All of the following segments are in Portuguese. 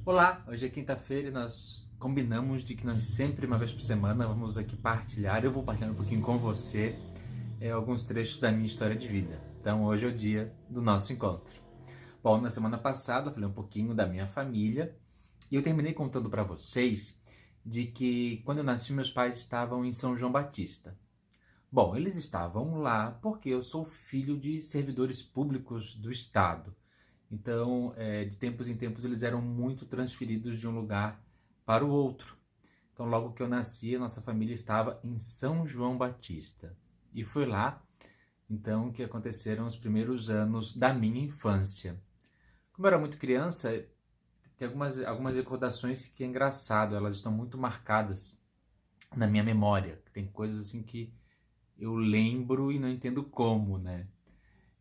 Olá, hoje é quinta-feira e nós combinamos de que nós sempre, uma vez por semana, vamos aqui partilhar. Eu vou partilhar um pouquinho com você alguns trechos da minha história de vida. Então, hoje é o dia do nosso encontro. Bom, na semana passada eu falei um pouquinho da minha família e eu terminei contando para vocês de que quando eu nasci, meus pais estavam em São João Batista. Bom, eles estavam lá porque eu sou filho de servidores públicos do Estado. Então, de tempos em tempos, eles eram muito transferidos de um lugar para o outro. Então, logo que eu nasci, a nossa família estava em São João Batista. E foi lá, então, que aconteceram os primeiros anos da minha infância. Como eu era muito criança, tem algumas recordações que é engraçado, elas estão muito marcadas na minha memória. Tem coisas assim que eu lembro e não entendo como, né?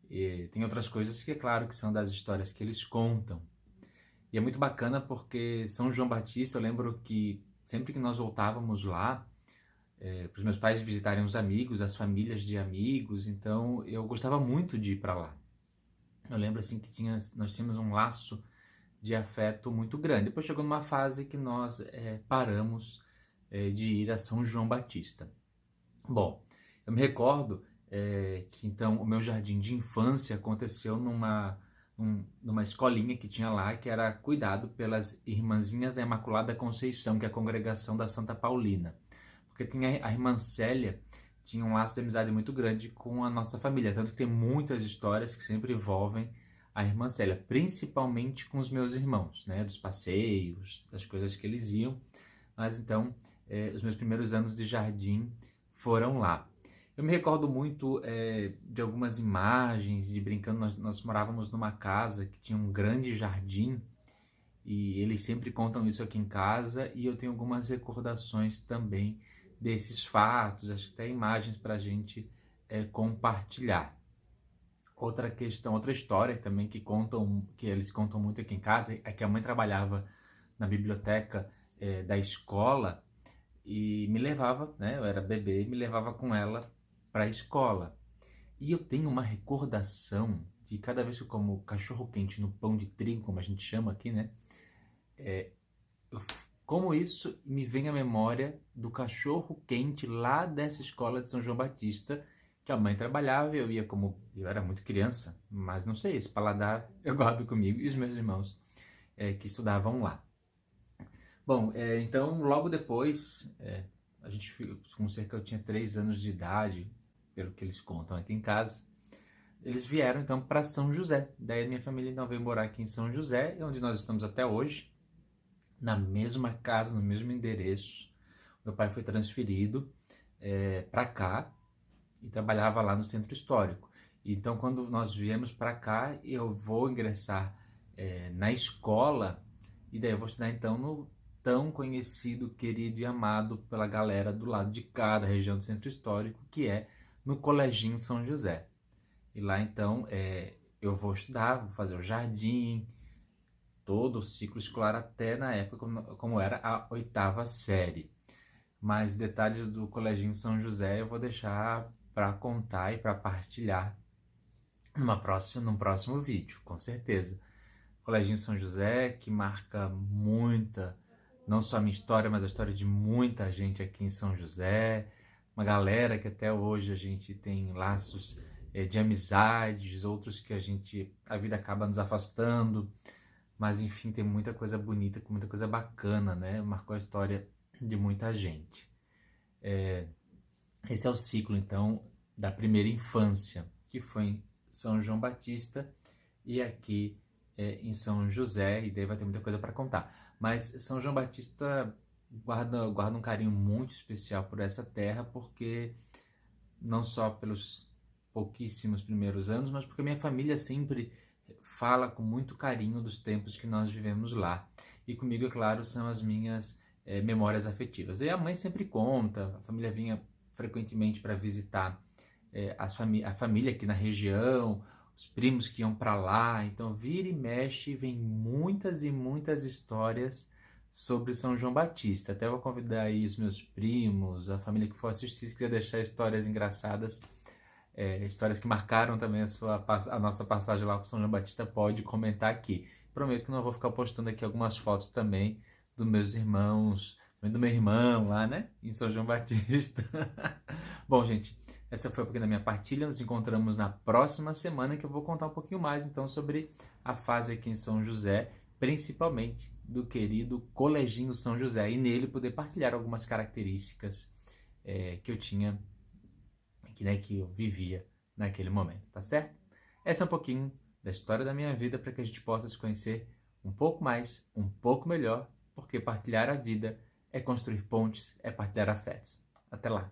E tem outras coisas que é claro que são das histórias que eles contam. E é muito bacana porque São João Batista, eu lembro que sempre que nós voltávamos lá, para os meus pais visitarem os amigos, as famílias de amigos, então eu gostava muito de ir para lá. Eu lembro assim que nós tínhamos um laço de afeto muito grande. Depois chegou numa fase que nós paramos de ir a São João Batista. Bom, eu me recordo que então o meu jardim de infância aconteceu numa escolinha que tinha lá, que era cuidado pelas Irmãzinhas da Imaculada Conceição, que é a congregação da Santa Paulina. Porque tinha a irmã Célia, tinha um laço de amizade muito grande com a nossa família, tanto que tem muitas histórias que sempre envolvem a irmã Célia, principalmente com os meus irmãos, né, dos passeios, das coisas que eles iam. Mas então, os meus primeiros anos de jardim foram lá. Eu me recordo muito de algumas imagens, de brincando, nós morávamos numa casa que tinha um grande jardim, e eles sempre contam isso aqui em casa, e eu tenho algumas recordações também desses fatos, acho que até imagens para a gente compartilhar. Outra questão, outra história também que eles contam muito aqui em casa, é que a mãe trabalhava na biblioteca da escola, e me levava, né? Eu era bebê, me levava com ela para a escola. E eu tenho uma recordação de cada vez que eu como cachorro quente no pão de trigo, como a gente chama aqui, né? Como isso me vem à memória do cachorro quente lá dessa escola de São João Batista, que a mãe trabalhava, e eu era muito criança, mas não sei, esse paladar eu guardo comigo, e os meus irmãos que estudavam lá. Bom, então logo depois, a gente com cerca, eu tinha 3 anos de idade, pelo que eles contam aqui em casa, eles vieram então para São José. Daí a minha família então veio morar aqui em São José, onde nós estamos até hoje, na mesma casa, no mesmo endereço. Meu pai foi transferido para cá e trabalhava lá no centro histórico. Então quando nós viemos para cá, eu vou ingressar na escola, e daí eu vou estudar então no tão conhecido, querido e amado pela galera do lado de cá, da região do Centro Histórico, que é no Coleginho São José. E lá então eu vou estudar, vou fazer o jardim, todo o ciclo escolar até na época como era a 8ª série. Mas detalhes do Coleginho São José eu vou deixar para contar e para partilhar num próximo vídeo, com certeza. Coleginho São José, que marca não só a minha história, mas a história de muita gente aqui em São José, uma galera que até hoje a gente tem laços de amizades, outros que a vida acaba nos afastando, mas enfim, tem muita coisa bonita, muita coisa bacana, né? Marcou a história de muita gente. Esse é o ciclo, então, da primeira infância, que foi em São João Batista e aqui em São José, e daí vai ter muita coisa para contar. Mas São João Batista guarda um carinho muito especial por essa terra, porque não só pelos pouquíssimos primeiros anos, mas porque minha família sempre fala com muito carinho dos tempos que nós vivemos lá. E comigo, é claro, são as minhas memórias afetivas. E a mãe sempre conta, a família vinha frequentemente para visitar a família aqui na região, os primos que iam para lá, então vira e mexe, vem muitas e muitas histórias sobre São João Batista. Até vou convidar aí os meus primos, a família que for assistir, se quiser deixar histórias engraçadas, histórias que marcaram também a nossa passagem lá para São João Batista, pode comentar aqui. prometo que não vou ficar postando aqui algumas fotos também dos meus irmãos, do meu irmão lá, né, em São João Batista. Bom, gente, essa foi um pouquinho da minha partilha. Nos encontramos na próxima semana, que eu vou contar um pouquinho mais, então, sobre a fase aqui em São José, principalmente do querido Coleginho São José, e nele poder partilhar algumas características que eu tinha, que eu vivia naquele momento, tá certo? Essa é um pouquinho da história da minha vida, para que a gente possa se conhecer um pouco mais, um pouco melhor, porque partilhar a vida é construir pontes, é partilhar afetos. Até lá!